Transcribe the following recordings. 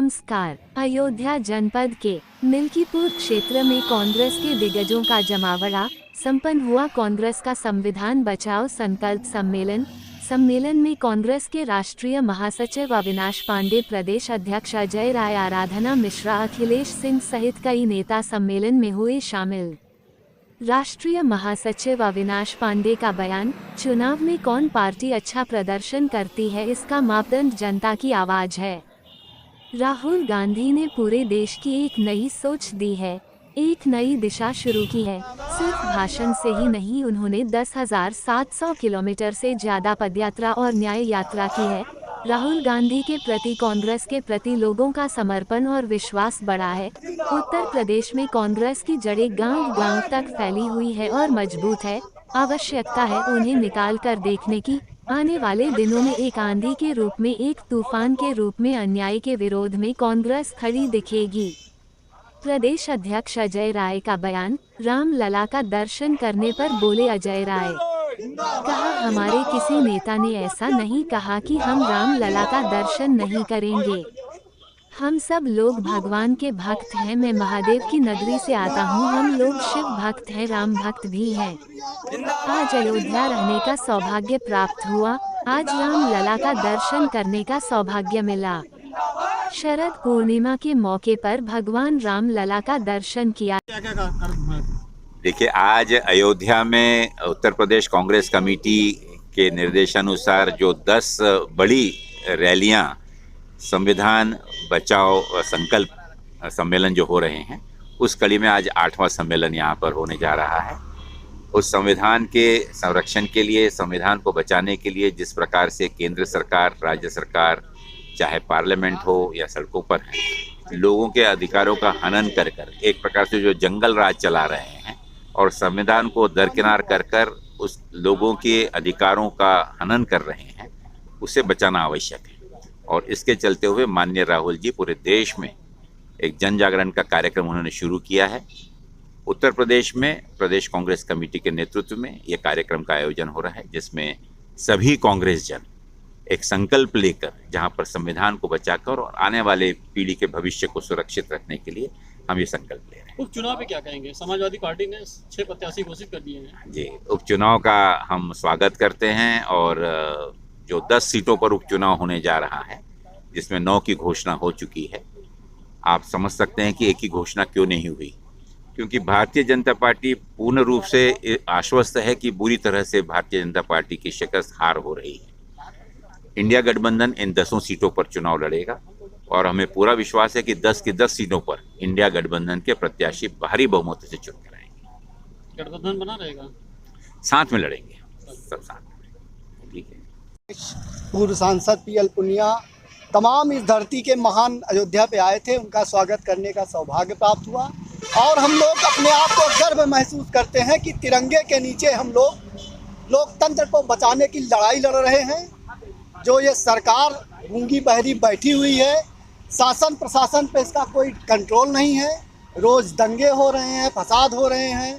नमस्कार। अयोध्या जनपद के मिल्कीपुर क्षेत्र में कांग्रेस के दिग्गजों का जमावड़ा संपन्न हुआ। कांग्रेस का संविधान बचाओ संकल्प सम्मेलन में कांग्रेस के राष्ट्रीय महासचिव अविनाश पांडे, प्रदेश अध्यक्ष अजय राय, आराधना मिश्रा, अखिलेश सिंह सहित कई नेता सम्मेलन में हुए शामिल। राष्ट्रीय महासचिव अविनाश पांडे का बयान, चुनाव में कौन पार्टी अच्छा प्रदर्शन करती है इसका मापदंड जनता की आवाज है। राहुल गांधी ने पूरे देश की एक नई सोच दी है, एक नई दिशा शुरू की है। सिर्फ भाषण से ही नहीं, उन्होंने 10,700 किलोमीटर से ज्यादा पदयात्रा और न्याय यात्रा की है। राहुल गांधी के प्रति कांग्रेस के प्रति लोगों का समर्पण और विश्वास बढ़ा है। उत्तर प्रदेश में कांग्रेस की जड़ें गांव-गांव तक फैली हुई है और मजबूत है। आवश्यकता है उन्हें निकाल कर देखने की। आने वाले दिनों में एक आंधी के रूप में, एक तूफान के रूप में अन्याय के विरोध में कांग्रेस खड़ी दिखेगी। प्रदेश अध्यक्ष अजय राय का बयान, राम लला का दर्शन करने पर बोले अजय राय, कहा हमारे किसी नेता ने ऐसा नहीं कहा कि हम राम लला का दर्शन नहीं करेंगे। हम सब लोग भगवान के भक्त हैं। मैं महादेव की नगरी से आता हूँ। हम लोग शिव भक्त हैं, राम भक्त भी हैं। आज अयोध्या रहने का सौभाग्य प्राप्त हुआ। आज राम लला का दर्शन करने का सौभाग्य मिला। शरद पूर्णिमा के मौके पर भगवान राम लला का दर्शन किया। देखिए, आज अयोध्या में उत्तर प्रदेश कांग्रेस कमेटी के निर्देशानुसार जो 10 बड़ी रैलियां संविधान बचाओ संकल्प सम्मेलन जो हो रहे हैं, उस कड़ी में आज 8वां सम्मेलन यहाँ पर होने जा रहा है। उस संविधान के संरक्षण के लिए, संविधान को बचाने के लिए जिस प्रकार से केंद्र सरकार, राज्य सरकार, चाहे पार्लियामेंट हो या सड़कों पर है, लोगों के अधिकारों का हनन कर एक प्रकार से जो जंगल राज चला रहे हैं और संविधान को दरकिनार कर उस लोगों के अधिकारों का हनन कर रहे हैं, उसे बचाना आवश्यक है। और इसके चलते हुए माननीय राहुल जी पूरे देश में एक जन जागरण का कार्यक्रम उन्होंने शुरू किया है। उत्तर प्रदेश में प्रदेश कांग्रेस कमेटी के नेतृत्व में ये कार्यक्रम का आयोजन हो रहा है, जिसमें सभी कांग्रेस जन एक संकल्प लेकर, जहां पर संविधान को बचाकर और आने वाले पीढ़ी के भविष्य को सुरक्षित रखने के लिए हम ये संकल्प ले रहे हैं। उपचुनाव पे क्या कहेंगे? समाजवादी पार्टी ने 6 प्रत्याशी घोषित कर दिए हैं। जी, उपचुनाव का हम स्वागत करते हैं और जो 10 सीटों पर उपचुनाव होने जा रहा है, जिसमें 9 की घोषणा हो चुकी है। आप समझ सकते हैं कि एक ही घोषणा क्यों नहीं हुई, क्योंकि भारतीय जनता पार्टी पूर्ण रूप से आश्वस्त है कि बुरी तरह से भारतीय जनता पार्टी की शिकस्त हार हो रही है। इंडिया गठबंधन इन 10 सीटों पर चुनाव लड़ेगा और हमें पूरा विश्वास है कि 10 की 10 सीटों पर इंडिया गठबंधन के प्रत्याशी भारी बहुमत से चुन कर आएंगे। गठबंधन बना रहेगा, साथ में लड़ेंगे, सब साथ में। ठीक है। पूर्व सांसद पीएल पुनिया तमाम इस धरती के महान अयोध्या पे आए थे, उनका स्वागत करने का सौभाग्य प्राप्त हुआ और हम लोग अपने आप को गर्व महसूस करते हैं कि तिरंगे के नीचे हम लोग लोकतंत्र को बचाने की लड़ाई लड़ रहे हैं। जो ये सरकार गूंगी बहरी बैठी हुई है, शासन प्रशासन पे इसका कोई कंट्रोल नहीं है। रोज़ दंगे हो रहे हैं, फसाद हो रहे हैं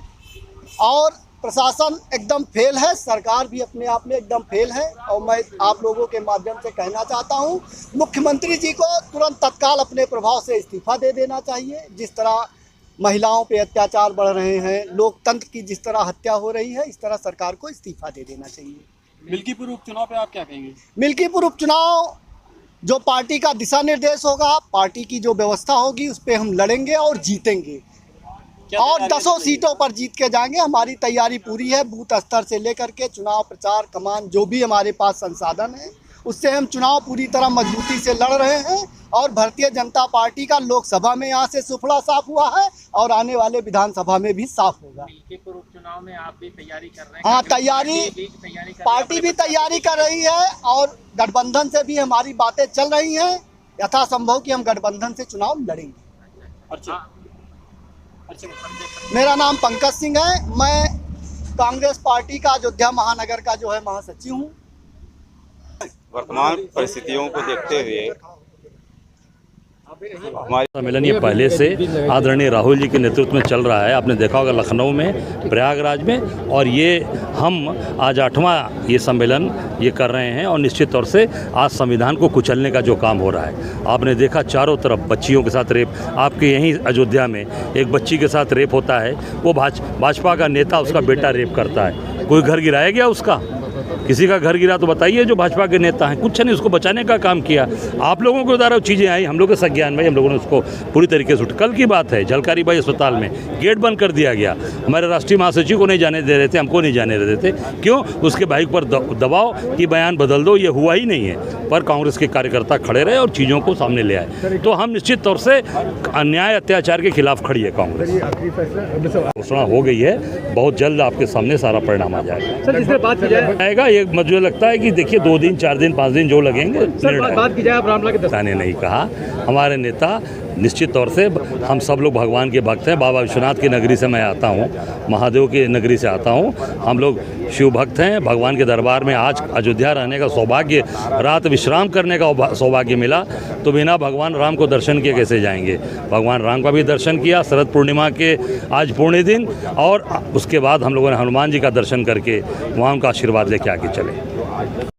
और प्रशासन एकदम फेल है, सरकार भी अपने आप में एकदम फेल है। और मैं आप लोगों के माध्यम से कहना चाहता हूं, मुख्यमंत्री जी को तुरंत तत्काल अपने प्रभाव से इस्तीफा दे देना चाहिए। जिस तरह महिलाओं पे अत्याचार बढ़ रहे हैं, लोकतंत्र की जिस तरह हत्या हो रही है, इस तरह सरकार को इस्तीफा दे देना चाहिए। मिल्कीपुर उपचुनाव पे आप क्या कहेंगे? मिल्कीपुर उपचुनाव जो पार्टी का दिशा निर्देश होगा, पार्टी की जो व्यवस्था होगी, उस पर हम लड़ेंगे और जीतेंगे और 10 सीटों पर जीत के जाएंगे। हमारी तैयारी पूरी है, बूथ स्तर से लेकर के चुनाव प्रचार कमान जो भी हमारे पास संसाधन है, उससे हम चुनाव पूरी तरह मजबूती से लड़ रहे हैं। और भारतीय जनता पार्टी का लोकसभा में यहाँ से सुफड़ा साफ हुआ है और आने वाले विधानसभा में भी साफ होगा। मिल्कीपुर उपचुनाव में आप भी तैयारी कर रहे हैं? हाँ, पार्टी भी तैयारी कर रही है और गठबंधन से भी हमारी बातें चल रही हैं। यथासंभव कि हम गठबंधन से चुनाव लड़ेंगे। अच्छा। मेरा नाम पंकज सिंह है, मैं कांग्रेस पार्टी का अयोध्या महानगर का जो है महासचिव हूँ। वर्तमान परिस्थितियों को देखते हुए हमारे सम्मेलन ये पहले से आदरणीय राहुल जी के नेतृत्व में चल रहा है। आपने देखा होगा लखनऊ में, प्रयागराज में, और ये हम आज 8वां ये सम्मेलन ये कर रहे हैं। और निश्चित तौर से आज संविधान को कुचलने का जो काम हो रहा है, आपने देखा चारों तरफ बच्चियों के साथ रेप, आपके यहीं अयोध्या में एक बच्ची के साथ रेप होता है, वो भाजपा का नेता उसका बेटा रेप करता है। कोई घर गिराया गया उसका? किसी का घर गिरा तो बताइए जो भाजपा के नेता हैं, कुछ नहीं उसको बचाने का काम किया। आप लोगों के द्वारा चीज़ें आई, हम लोग के संज्ञान में, हम लोगों ने उसको पूरी तरीके से कल की बात है, झलकारी बाई अस्पताल में गेट बंद कर दिया गया। हमारे राष्ट्रीय महासचिव को नहीं जाने दे रहे थे, हमको नहीं जाने दे रहे थे। क्यों? उसके भाई पर दबाव कि बयान बदल दो, ये हुआ ही नहीं है। पर कांग्रेस के कार्यकर्ता खड़े रहे और चीज़ों को सामने ले आए। तो हम निश्चित तौर से अन्याय अत्याचार के खिलाफ खड़ी है कांग्रेस। घोषणा हो गई है, बहुत जल्द आपके सामने सारा परिणाम आ जाएगा। ये मुझे लगता है कि देखिए 2 दिन 4 दिन 5 दिन जो लगेंगे। बात की जाए रामलला के मैंने नहीं कहा, हमारे नेता निश्चित तौर से, हम सब लोग भगवान के भक्त हैं। बाबा विश्वनाथ की नगरी से मैं आता हूँ, महादेव की नगरी से आता हूँ। हम लोग शिव भक्त हैं। भगवान के दरबार में आज अयोध्या रहने का सौभाग्य, रात विश्राम करने का सौभाग्य मिला, तो बिना भगवान राम को दर्शन किए कैसे जाएंगे? भगवान राम का भी दर्शन किया शरद पूर्णिमा के आज पुण्य दिन, और उसके बाद हम लोगों ने हनुमान जी का दर्शन करके वहाँ उनका आशीर्वाद लेके आगे चले।